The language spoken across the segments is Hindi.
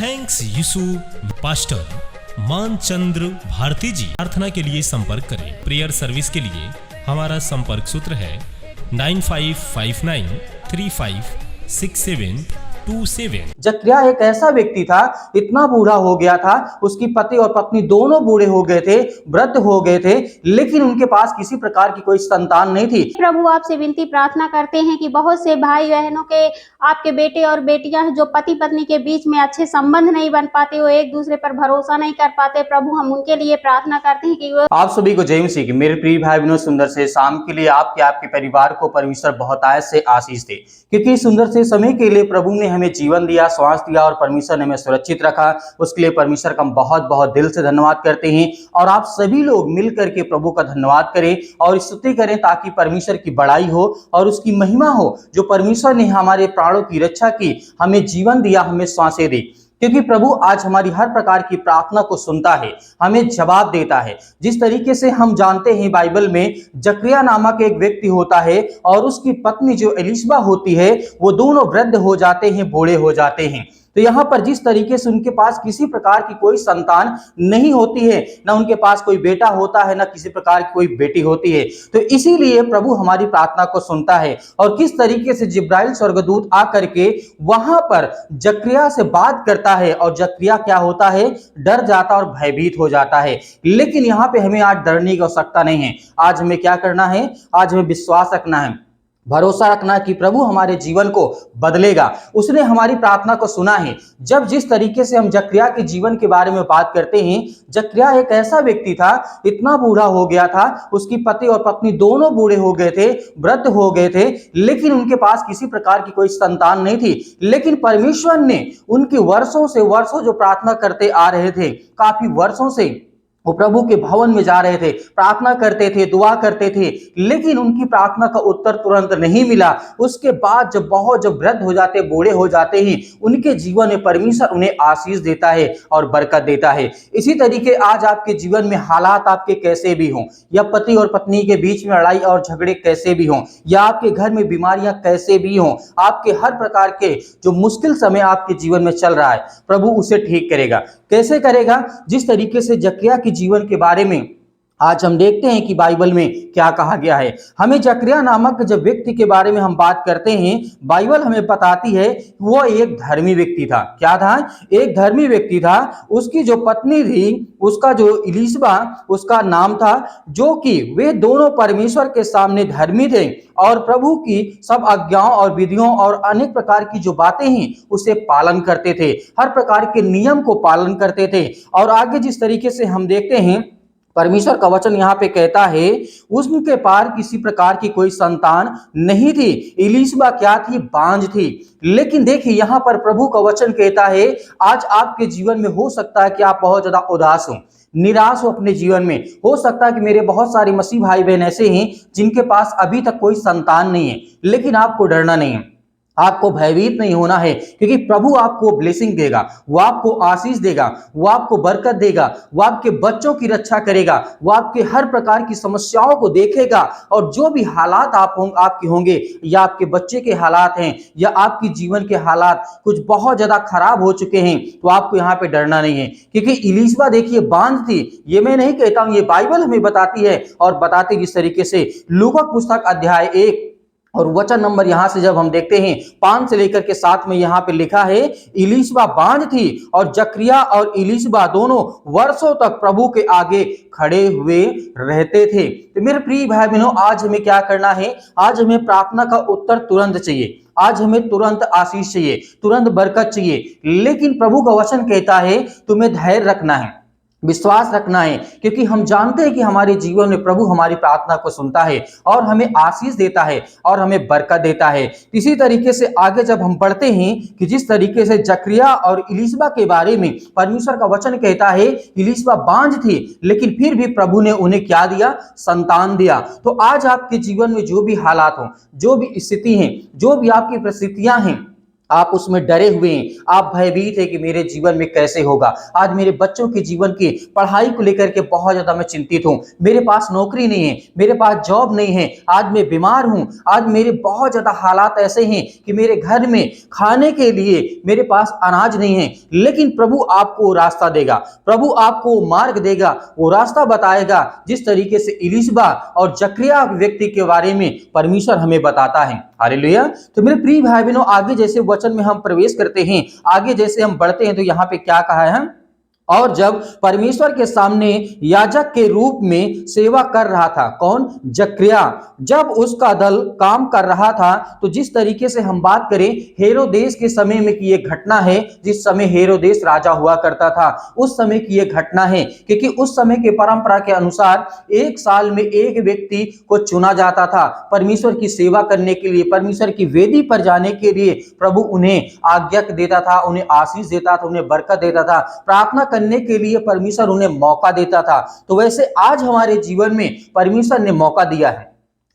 थैंक्स यीशु पास्टर मानचंद्र भारती जी। प्रार्थना के लिए संपर्क करें। प्रेयर सर्विस के लिए हमारा संपर्क सूत्र है 9559356727। जकरिया एक ऐसा व्यक्ति था, इतना बूढ़ा हो गया था, उसकी पति और पत्नी दोनों बूढ़े हो गए थे, वृद्ध हो गए थे, लेकिन उनके पास किसी प्रकार की कोई संतान नहीं थी। प्रभु आपसे विनती प्रार्थना करते हैं कि बहुत से भाई बहनों के आपके बेटे और बेटियां हैं जो पति पत्नी के बीच में अच्छे संबंध नहीं बन पाते, वो एक दूसरे पर भरोसा नहीं कर पाते। प्रभु हम उनके लिए प्रार्थना करते हैं कि वो आप सभी को जय मसीह की। मेरे प्रिय भाई बहनों, सुंदर से शाम के लिए आपके परिवार को परमेश्वर बहुत आयत से आशीष दे, क्योंकि सुंदर से समय के लिए प्रभु ने हमें जीवन दिया, श्वास दिया और परमेश्वर ने हमें सुरक्षित रखा। उसके लिए परमेश्वर का हम बहुत बहुत दिल से धन्यवाद करते हैं। और आप सभी लोग मिल करके प्रभु का धन्यवाद करें और स्तुति करें, ताकि परमेश्वर की बड़ाई हो और उसकी महिमा हो, जो परमेश्वर ने हमारे प्राणों की रक्षा की, हमें जीवन दिया, हमें सांसें दी। क्योंकि प्रभु आज हमारी हर प्रकार की प्रार्थना को सुनता है, हमें जवाब देता है। जिस तरीके से हम जानते हैं, बाइबल में जकरिया नामक एक व्यक्ति होता है और उसकी पत्नी जो एलिशबा होती है, वो दोनों वृद्ध हो जाते हैं, बूढ़े हो जाते हैं। तो यहाँ पर जिस तरीके से उनके पास किसी प्रकार की कोई संतान नहीं होती है, ना उनके पास कोई बेटा होता है, ना किसी प्रकार की कोई बेटी होती है, तो इसीलिए प्रभु हमारी प्रार्थना को सुनता है। और किस तरीके से जिब्राइल स्वर्गदूत आकर के वहां पर जकरिया से बात करता है, और जकरिया क्या होता है, डर जाता और भयभीत हो जाता है। लेकिन यहाँ पे हमें आज डरने की आवश्यकता नहीं है। आज हमें क्या करना है? आज हमें विश्वास रखना है, भरोसा रखना कि प्रभु हमारे जीवन को बदलेगा। उसने हमारी प्रार्थना को सुना है। जब जिस तरीके से हम जकरिया के जीवन के बारे में बात करते हैं, जकरिया एक ऐसा व्यक्ति था, इतना बूढ़ा हो गया था, उसकी पति और पत्नी दोनों बूढ़े हो गए थे, वृद्ध हो गए थे, लेकिन उनके पास किसी प्रकार की कोई संतान नहीं थी। लेकिन परमेश्वर ने उनकी वर्षों जो प्रार्थना करते आ रहे थे, काफी वर्षों से वो प्रभु के भवन में जा रहे थे, प्रार्थना करते थे, दुआ करते थे, लेकिन उनकी प्रार्थना का उत्तर तुरंत नहीं मिला। उसके बाद जब वृद्ध हो जाते, बूढ़े हो जाते हैं, उनके जीवन में परमेश्वर उन्हें आशीष देता है और बरकत देता है। इसी तरीके आज आपके जीवन में हालात आपके कैसे भी हों, या पति और पत्नी के बीच में लड़ाई और झगड़े कैसे भी हों, या आपके घर में बीमारियां कैसे भी हों, आपके हर प्रकार के जो मुश्किल समय आपके जीवन में चल रहा है, प्रभु उसे ठीक करेगा। कैसे करेगा? जिस तरीके से जकरिया के जीवन के बारे में आज हम देखते हैं कि बाइबल में क्या कहा गया है। हमें जकरिया नामक जब व्यक्ति के बारे में हम बात करते हैं, बाइबल हमें बताती है वो एक धर्मी व्यक्ति था। क्या था? एक धर्मी व्यक्ति था। उसकी जो पत्नी थी, उसका जो एलिशबा उसका नाम था, जो कि वे दोनों परमेश्वर के सामने धर्मी थे और प्रभु की सब आज्ञाओं और विधियों और अनेक प्रकार की जो बातें हैं उसे पालन करते थे, हर प्रकार के नियम को पालन करते थे। और आगे जिस तरीके से हम देखते हैं, परमेश्वर का वचन यहाँ पे कहता है, उसके पार किसी प्रकार की कोई संतान नहीं थी। एलिशबा क्या थी? बांझ थी। लेकिन देखिए यहाँ पर प्रभु का वचन कहता है, आज आपके जीवन में हो सकता है कि आप बहुत ज्यादा उदास हो, निराश हो अपने जीवन में। हो सकता है कि मेरे बहुत सारे मसीह भाई बहन ऐसे हैं जिनके पास अभी तक कोई संतान नहीं है, लेकिन आपको डरना नहीं है, आपको भयभीत नहीं होना है, क्योंकि प्रभु आपको ब्लेसिंग देगा, वो आपको आशीष देगा, वो आपको बरकत देगा, वो आपके बच्चों की रक्षा करेगा, वो आपके हर प्रकार की समस्याओं को देखेगा। और जो भी हालात आपके होंगे, या आपके बच्चे के हालात हैं, या आपकी जीवन के हालात कुछ बहुत ज्यादा खराब हो चुके हैं, तो आपको यहाँ पे डरना नहीं है। क्योंकि एलिशबा देखिए बांझ थी, ये मैं नहीं कहता हूं, ये बाइबल हमें बताती है। और बताती जिस तरीके से लूका पुस्तक अध्याय 1 और वचन नंबर यहां से जब हम देखते हैं 5 से लेकर के 7 में यहां पे लिखा है, एलिशबा बांझ थी और जकरिया और एलिशबा दोनों वर्षों तक प्रभु के आगे खड़े हुए रहते थे। तो मेरे प्रिय भाई बहनों, आज हमें क्या करना है? आज हमें प्रार्थना का उत्तर तुरंत चाहिए, आज हमें तुरंत आशीष चाहिए, तुरंत बरकत चाहिए। लेकिन प्रभु का वचन कहता है तुम्हें धैर्य रखना है, विश्वास रखना है, क्योंकि हम जानते हैं कि हमारे जीवन में प्रभु हमारी प्रार्थना को सुनता है और हमें आशीष देता है और हमें बरकत देता है। इसी तरीके से आगे जब हम पढ़ते हैं कि जिस तरीके से जकरिया और एलिशबा के बारे में परमेश्वर का वचन कहता है, एलिशबा बांझ थी, लेकिन फिर भी प्रभु ने उन्हें क्या दिया? संतान दिया। तो आज आपके जीवन में जो भी हालात हो, जो भी स्थिति है, जो भी आपकी परिस्थितियां हैं, आप उसमें डरे हुए हैं, आप भयभीत है कि मेरे जीवन में कैसे होगा। आज मेरे बच्चों के जीवन की पढ़ाई को लेकर के बहुत ज्यादा मैं चिंतित हूँ, मेरे पास नौकरी नहीं है, मेरे पास जॉब नहीं है, आज मैं बीमार हूँ, आज मेरे बहुत ज्यादा हालात ऐसे हैं कि मेरे घर में खाने के लिए मेरे पास अनाज नहीं है। लेकिन प्रभु आपको रास्ता देगा, प्रभु आपको मार्ग देगा, वो रास्ता बताएगा जिस तरीके से इलीशबा और जकरिया व्यक्ति के बारे में परमेश्वर हमें बताता है। हालेलुया। तो मेरे प्रिय भाई बहनों, आगे जैसे वचन में हम प्रवेश करते हैं, आगे जैसे हम बढ़ते हैं, तो यहाँ पे क्या कहा है, और जब परमेश्वर के सामने याजक के रूप में सेवा कर रहा था, कौन, जकरिया, जब उसका दल काम कर रहा था, तो जिस तरीके से हम बात करें हेरोदेस के समय में की ये घटना है, जिस समय हेरोदेस राजा हुआ करता था उस समय की ये घटना है, क्योंकि उस समय के परंपरा के अनुसार एक साल में एक व्यक्ति को चुना जाता था परमेश्वर की सेवा करने के लिए, परमेश्वर की वेदी पर जाने के लिए। प्रभु उन्हें आज्ञा देता था, उन्हें आशीष देता था, उन्हें बरकत देता था, प्रार्थना करने के लिए परमेश्वर उन्हें मौका देता था। तो वैसे आज हमारे जीवन में परमेश्वर ने मौका दिया है,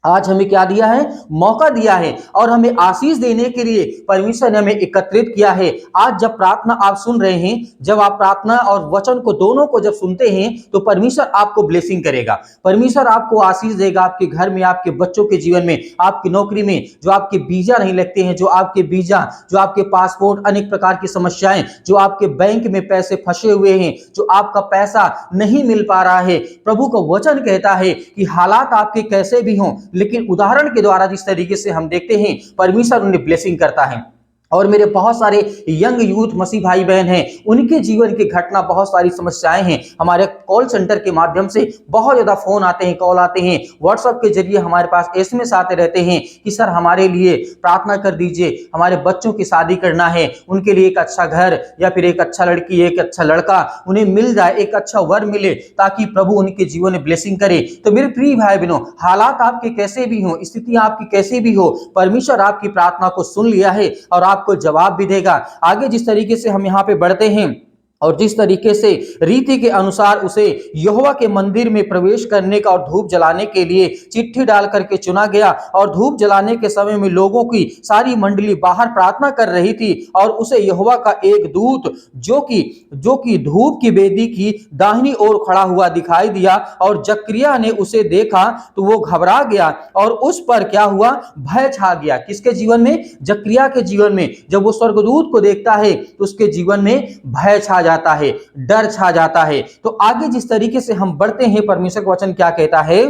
आज हमें क्या दिया है, मौका दिया है, और हमें आशीष देने के लिए परमेश्वर ने हमें एकत्रित किया है। आज जब प्रार्थना आप सुन रहे हैं, जब आप प्रार्थना और वचन को दोनों को जब सुनते हैं, तो परमेश्वर आपको ब्लेसिंग करेगा, परमेश्वर आपको आशीष देगा, आपके घर में, आपके बच्चों के जीवन में, आपकी नौकरी में, जो आपके वीजा नहीं लगते हैं, जो आपके वीजा, जो आपके पासपोर्ट, अनेक प्रकार की समस्याएं, जो आपके बैंक में पैसे फंसे हुए हैं, जो आपका पैसा नहीं मिल पा रहा है, प्रभु का वचन कहता है कि हालात आपके कैसे भी हों, लेकिन उदाहरण के द्वारा जिस तरीके से हम देखते हैं परमेश्वर उन्हें ब्लेसिंग करता है। और मेरे बहुत सारे यंग यूथ मसीह भाई बहन हैं, उनके जीवन की घटना, बहुत सारी समस्याएं हैं। हमारे कॉल सेंटर के माध्यम से बहुत ज्यादा फोन आते हैं, कॉल आते हैं, व्हाट्सएप के जरिए हमारे पास एसएमएस आते रहते हैं कि सर हमारे लिए प्रार्थना कर दीजिए, हमारे बच्चों की शादी करना है, उनके लिए एक अच्छा घर या फिर एक अच्छा लड़की, एक अच्छा लड़का उन्हें मिल जाए, एक अच्छा वर मिले, ताकि प्रभु उनके जीवन में ब्लेसिंग करे। तो मेरे प्रिय भाई बहनों, हालात आपके कैसे भी हो, स्थितियां आपकी कैसी भी हो, परमेश्वर आपकी प्रार्थना को सुन लिया है और आपको जवाब भी देगा। आगे जिस तरीके से हम यहाँ पे बढ़ते हैं, और जिस तरीके से रीति के अनुसार उसे यहोवा के मंदिर में प्रवेश करने का और धूप जलाने के लिए चिट्ठी डाल करके चुना गया, और धूप जलाने के समय में लोगों की सारी मंडली बाहर प्रार्थना कर रही थी, और उसे यहोवा का एक दूत जो कि धूप की वेदी की दाहिनी ओर खड़ा हुआ दिखाई दिया, और जकरिया ने उसे देखा तो वो घबरा गया, और उस पर क्या हुआ, भय छा गया। किसके जीवन में, जकरिया के जीवन में। जब वो स्वर्गदूत को देखता है तो उसके जीवन में भय छा जाता है, डर छा जाता है। तो आगे जिस तरीके से हम बढ़ते हैं, परमेश्वर का वचन क्या कहता है,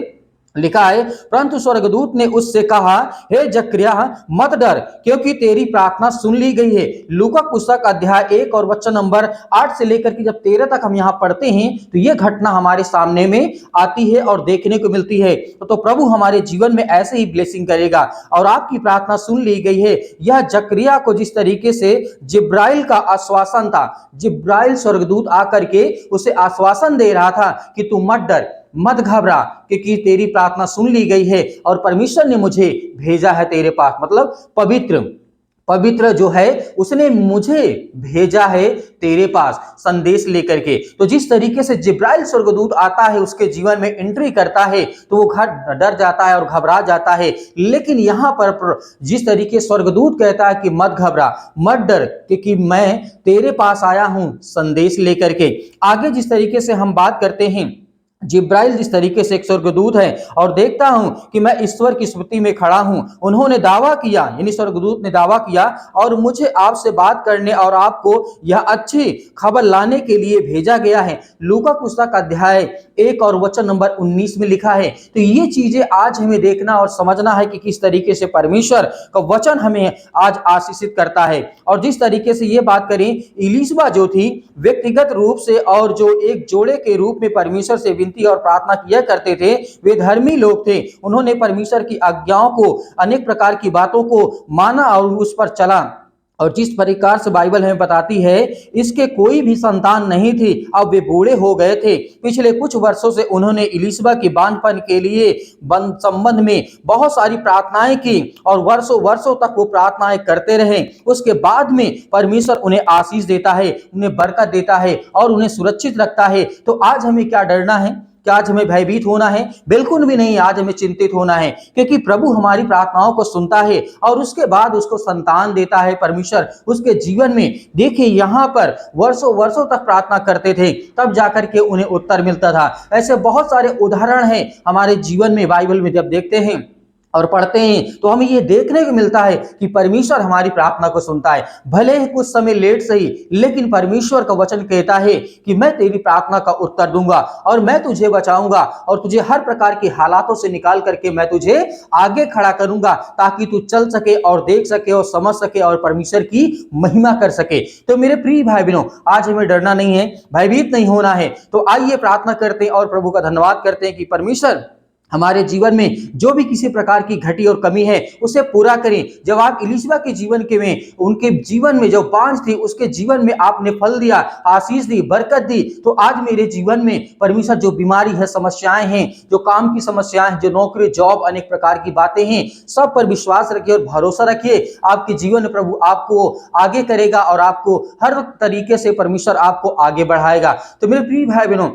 लिखा है, परंतु स्वर्गदूत ने उससे कहा, हे जकरिया मत डर, क्योंकि तेरी प्रार्थना सुन ली गई है। लूका पुस्तक अध्याय 1 और वचन नंबर 8 से लेकर के जब 13 तक हम यहाँ पढ़ते हैं, तो ये घटना हमारे सामने में आती है और देखने को मिलती है। तो प्रभु हमारे जीवन में ऐसे ही ब्लेसिंग करेगा, और आपकी प्रार्थना सुन ली गई है। यह जकरिया को जिस तरीके से जिब्राइल का आश्वासन था, जिब्राइल स्वर्गदूत आकर के उसे आश्वासन दे रहा था कि तू मत डर, मत घबरा, क्योंकि तेरी प्रार्थना सुन ली गई है और परमेश्वर ने मुझे भेजा है तेरे पास। मतलब पवित्र जो है उसने मुझे भेजा है तेरे पास संदेश लेकर के। तो जिस तरीके से जिब्राइल स्वर्गदूत आता है, उसके जीवन में एंट्री करता है, तो वो डर जाता है और घबरा जाता है। लेकिन यहाँ पर जिस तरीके स्वर्गदूत कहता है कि मत घबरा, मत डर, क्योंकि मैं तेरे पास आया हूं संदेश लेकर के। आगे जिस तरीके से हम बात करते हैं, जिब्राइल जिस तरीके से एक स्वर्गदूत है, और देखता हूं कि मैं ईश्वर की स्तुति में खड़ा हूं। उन्होंने दावा किया, यानी स्वर्गदूत ने दावा किया, और मुझे आपसे बात करने और आपको यह अच्छी खबर लाने के लिए भेजा गया है। लूका पुस्तक अध्याय 1 और वचन नंबर 19 में लिखा है। तो ये चीजें आज हमें देखना और समझना है कि किस तरीके से परमेश्वर का वचन हमें आज आशीषित करता है। और जिस तरीके से ये बात करें, इलीशबा जो थी व्यक्तिगत रूप से और जो एक जोड़े के रूप में परमेश्वर से विनती और प्रार्थना किया करते थे, वे धर्मी लोग थे। उन्होंने परमेश्वर की आज्ञाओं को, अनेक प्रकार की बातों को माना और उस पर चला। और जिस प्रकार से बाइबल हमें बताती है, इसके कोई भी संतान नहीं थी, अब वे बूढ़े हो गए थे। पिछले कुछ वर्षों से उन्होंने इलीशबा की बांझपन के लिए संबंध में बहुत सारी प्रार्थनाएं की, और वर्षों वर्षों तक वो प्रार्थनाएं करते रहे। उसके बाद में परमेश्वर उन्हें आशीष देता है, उन्हें बरकत देता है और उन्हें सुरक्षित रखता है। तो आज हमें क्या डरना है क्या आज हमें भयभीत होना है? बिल्कुल भी नहीं, आज हमें चिंतित होना है, क्योंकि प्रभु हमारी प्रार्थनाओं को सुनता है और उसके बाद उसको संतान देता है परमेश्वर उसके जीवन में। देखिए यहाँ पर वर्षों वर्षों तक प्रार्थना करते थे, तब जाकर के उन्हें उत्तर मिलता था। ऐसे बहुत सारे उदाहरण हैं हमारे जीवन में, बाइबल में जब देखते हैं और पढ़ते हैं तो हमें ये देखने को मिलता है कि परमेश्वर हमारी प्रार्थना को सुनता है, भले ही कुछ समय लेट सही, लेकिन परमेश्वर का वचन कहता है कि मैं तेरी प्रार्थना का उत्तर दूंगा और मैं तुझे बचाऊंगा और तुझे हर प्रकार के हालातों से निकाल करके मैं तुझे आगे खड़ा करूंगा, ताकि तू चल सके और देख सके और समझ सके और परमेश्वर की महिमा कर सके। तो मेरे प्रिय भाई बहनों, आज हमें डरना नहीं है, भयभीत नहीं होना है। तो आइए प्रार्थना करते हैं और प्रभु का धन्यवाद करते हैं कि परमेश्वर हमारे जीवन में जो भी किसी प्रकार की घटी और कमी है उसे पूरा करें। जब आप इलिशबा के जीवन के में, उनके जीवन में जो बांझ थी उसके जीवन में आपने फल दिया, आशीष दी, बरकत दी, तो आज मेरे जीवन में परमेश्वर जो बीमारी है, समस्याएं हैं, जो काम की समस्याएं हैं, जो नौकरी, जॉब, अनेक प्रकार की बातें हैं, सब पर विश्वास रखिए और भरोसा रखिए। आपके जीवन में प्रभु आपको आगे करेगा और आपको हर तरीके से परमेश्वर आपको आगे बढ़ाएगा। तो मेरे प्रिय भाई बहनों,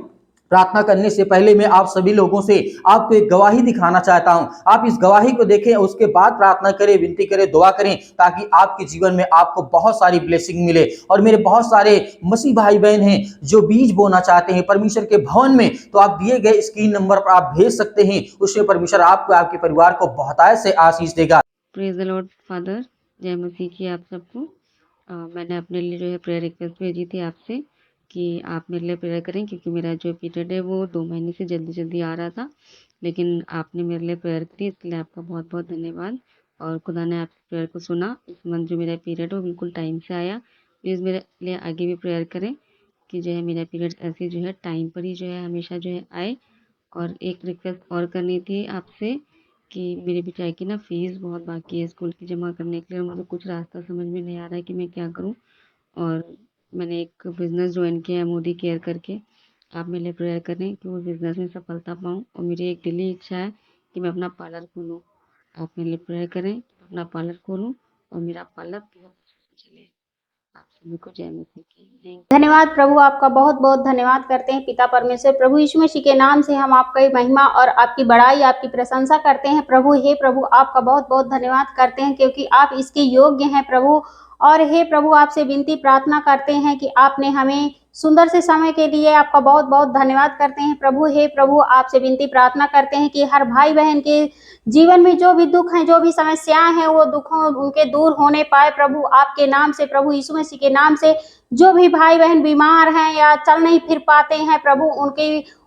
प्रार्थना करने से पहले मैं आप सभी लोगों से आपको एक गवाही दिखाना चाहता हूं। आप इस गवाही को देखें, उसके बाद प्रार्थना करें, विनती करें, दुआ करें, ताकि आपके जीवन में आपको बहुत सारी ब्लेसिंग मिले। और मेरे बहुत सारे मसीह भाई बहन हैं जो बीज बोना चाहते हैं परमेश्वर के भवन में, तो आप दिए गए स्क्रीन नंबर पर आप भेज सकते हैं। उससे परमेश्वर आपको, आपके परिवार को बहुतायत से आशीष देगा। प्रेज द लॉर्ड फादर, जय मसीह की आप सबको। मैंने अपने लिए जो है प्रेयर रिक्वेस्ट भेजी थी आपसे कि आप मेरे लिए प्रेयर करें, क्योंकि मेरा जो पीरियड है वो 2 महीने से जल्दी जल्दी आ रहा था, लेकिन आपने मेरे लिए प्रेयर की, इसके लिए आपका बहुत बहुत धन्यवाद। और खुदा ने आपकी प्रेयर को सुना। इस मंथ जो मेरा पीरियड है वो बिल्कुल टाइम से आया। प्लीज़ मेरे लिए आगे भी प्रेयर करें कि जो है मेरा पीरियड ऐसे जो है टाइम पर ही जो है हमेशा जो है आए। और एक रिक्वेस्ट और करनी थी आपसे कि मेरे बेचारे की ना फ़ीस बहुत बाकी है स्कूल की जमा करने के लिए, और मुझे कुछ रास्ता समझ में नहीं आ रहा है कि मैं क्या करूं। और मैंने एक बिज़नेस ज्वाइन किया है मोदी केयर करके। आप मेरे लिए प्रेयर करें कि वो बिज़नेस में सफलता पाऊँ। और मेरी एक दिली इच्छा है कि मैं अपना पार्लर खोलूँ। आप मेरे लिए प्रेयर करें कि अपना पार्लर खोलूँ और मेरा पार्लर बहुत चले। आप सभी को जय मसीह की। थैंक धन्यवाद प्रभु, आपका बहुत बहुत धन्यवाद करते हैं पिता परमेश्वर। प्रभु यीशु मसीह के नाम से हम आपकी महिमा और आपकी बड़ाई, आपकी प्रशंसा करते हैं प्रभु। हे प्रभु, आपका बहुत बहुत धन्यवाद करते हैं क्योंकि आप इसके योग्य हैं प्रभु। और हे प्रभु, आपसे विनती प्रार्थना करते हैं कि आपने हमें सुंदर से समय के लिए आपका बहुत बहुत धन्यवाद करते हैं प्रभु। हे प्रभु, आपसे विनती प्रार्थना करते हैं कि हर भाई बहन के जीवन में जो भी दुख हैं, जो भी समस्याएं हैं, वो दुखों उनके दूर होने पाए प्रभु। आपके नाम से प्रभु यीशु मसीह के नाम से जो भी भाई बहन बीमार हैं या चल नहीं फिर पाते हैं प्रभु,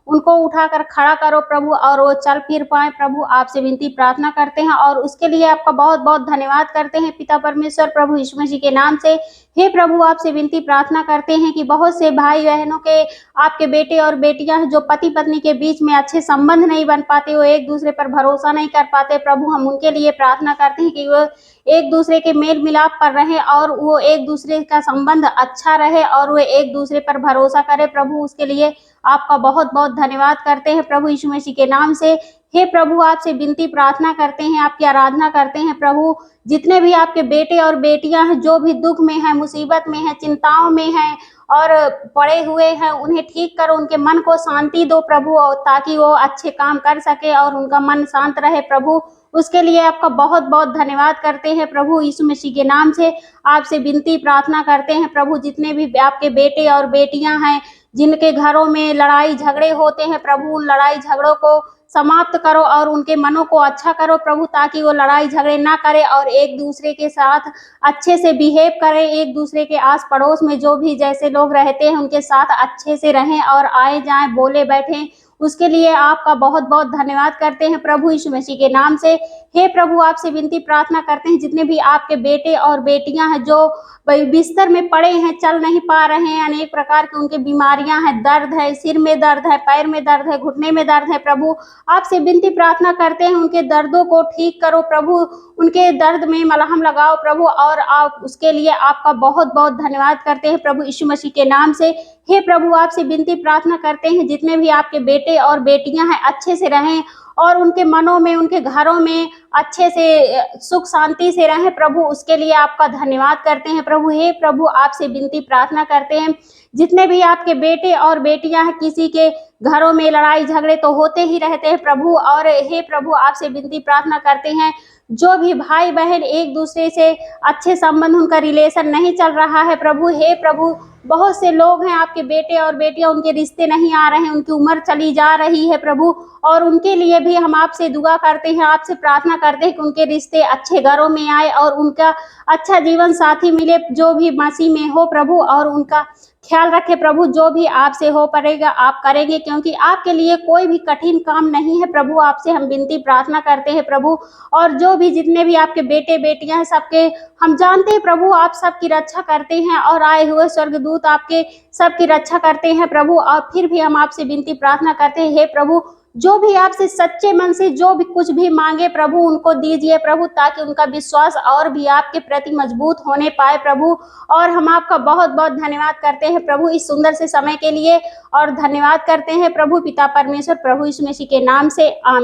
उनको उठाकर खड़ा करो प्रभु और वो चल फिर पाए प्रभु। आपसे विनती प्रार्थना करते हैं और उसके लिए आपका बहुत बहुत धन्यवाद करते हैं पिता परमेश्वर प्रभु यीशु मसीह के नाम से। हे प्रभु, आपसे विनती प्रार्थना करते हैं कि बहुत से भाई बहनों के, आपके बेटे और बेटियां हैं जो पति पत्नी के बीच में अच्छे संबंध नहीं बन पाते, वो एक दूसरे पर भरोसा नहीं कर पाते प्रभु। हम उनके लिए प्रार्थना करते हैं कि वो एक दूसरे के मेल मिलाप पर रहे और वो एक दूसरे का संबंध अच्छा रहे और वो एक दूसरे पर भरोसा करे प्रभु। उसके लिए आपका बहुत बहुत धन्यवाद करते हैं प्रभु यीशु मसीह के नाम से। हे प्रभु, आपसे विनती प्रार्थना करते हैं, आपकी आराधना करते हैं प्रभु। जितने भी आपके बेटे और बेटियां हैं जो भी दुख में हैं, मुसीबत में हैं, चिंताओं में हैं और पड़े हुए हैं, उन्हें ठीक करो, उनके मन को शांति दो प्रभु, ताकि वो अच्छे काम कर सके और उनका मन शांत रहे प्रभु। उसके लिए आपका बहुत बहुत धन्यवाद करते हैं प्रभु यीशु मसीह के नाम से। आपसे विनती प्रार्थना करते हैं प्रभु, जितने भी आपके बेटे और बेटियां हैं जिनके घरों में लड़ाई झगड़े होते हैं प्रभु, उन लड़ाई झगड़ों को समाप्त करो और उनके मनों को अच्छा करो प्रभु, ताकि वो लड़ाई झगड़े ना करे और एक दूसरे के साथ अच्छे से बिहेव करें। एक दूसरे के आस पड़ोस में जो भी जैसे लोग रहते हैं उनके साथ अच्छे से रहें और आए जाएं, बोले बैठें। उसके लिए आपका बहुत बहुत धन्यवाद करते हैं प्रभु यीशु मसीह के नाम से। हे प्रभु, आपसे विनती प्रार्थना करते हैं, जितने भी आपके बेटे और बेटियां हैं जो बिस्तर में पड़े हैं, चल नहीं पा रहे हैं, अनेक प्रकार की उनके बीमारियां हैं, दर्द है, सिर में दर्द है, पैर में दर्द है, घुटने में दर्द है प्रभु, आपसे विनती प्रार्थना करते हैं उनके दर्दों को ठीक करो प्रभु, उनके दर्द में मलहम लगाओ प्रभु। और आप उसके लिए आपका बहुत बहुत धन्यवाद करते हैं प्रभु यीशु मसीह के नाम से। हे प्रभु, आपसे विनती प्रार्थना करते हैं, जितने भी आपके बेटे बेटे और बेटियां हैं अच्छे से रहें और उनके मनों में, उनके घरों में अच्छे से सुख शांति से रहें प्रभु, उसके लिए आपका धन्यवाद करते हैं प्रभु। हे प्रभु, आपसे विनती प्रार्थना करते हैं, जितने भी आपके बेटे और बेटियां हैं, किसी के घरों में लड़ाई झगड़े तो होते ही रहते हैं प्रभु, और हे प्रभु आपसे विनती प्रार्थना करते हैं, जो भी भाई बहन एक दूसरे से अच्छे संबंध, उनका रिलेशन नहीं चल रहा है प्रभु, हे प्रभु बहुत से लोग हैं आपके बेटे और बेटियां, उनके रिश्ते नहीं आ रहे हैं, उनकी उम्र चली जा रही है प्रभु, और उनके लिए भी हम आपसे दुआ करते हैं, आपसे प्रार्थना करते हैं कि उनके रिश्ते अच्छे घरों में आए और उनका अच्छा जीवन साथी मिले, जो भी मसीह में हो प्रभु, और उनका ख्याल रखे प्रभु। जो भी आपसे हो पड़ेगा आप करेंगे, क्योंकि आपके लिए कोई भी कठिन काम नहीं है प्रभु। आपसे हम विनती प्रार्थना करते हैं प्रभु, और जो भी जितने भी आपके बेटे बेटियां हैं, सबके हम जानते हैं प्रभु आप सबकी रक्षा करते हैं, और आए हुए स्वर्गदूत आपके सबकी रक्षा करते हैं प्रभु। और फिर भी हम आपसे विनती प्रार्थना करते हैं, हे प्रभु जो भी आपसे सच्चे मन से जो भी कुछ भी मांगे प्रभु, उनको दीजिए प्रभु, ताकि उनका विश्वास और भी आपके प्रति मजबूत होने पाए प्रभु। और हम आपका बहुत बहुत धन्यवाद करते हैं प्रभु इस सुंदर से समय के लिए, और धन्यवाद करते हैं प्रभु पिता परमेश्वर, प्रभु यीशु मसीह के नाम से आमीन।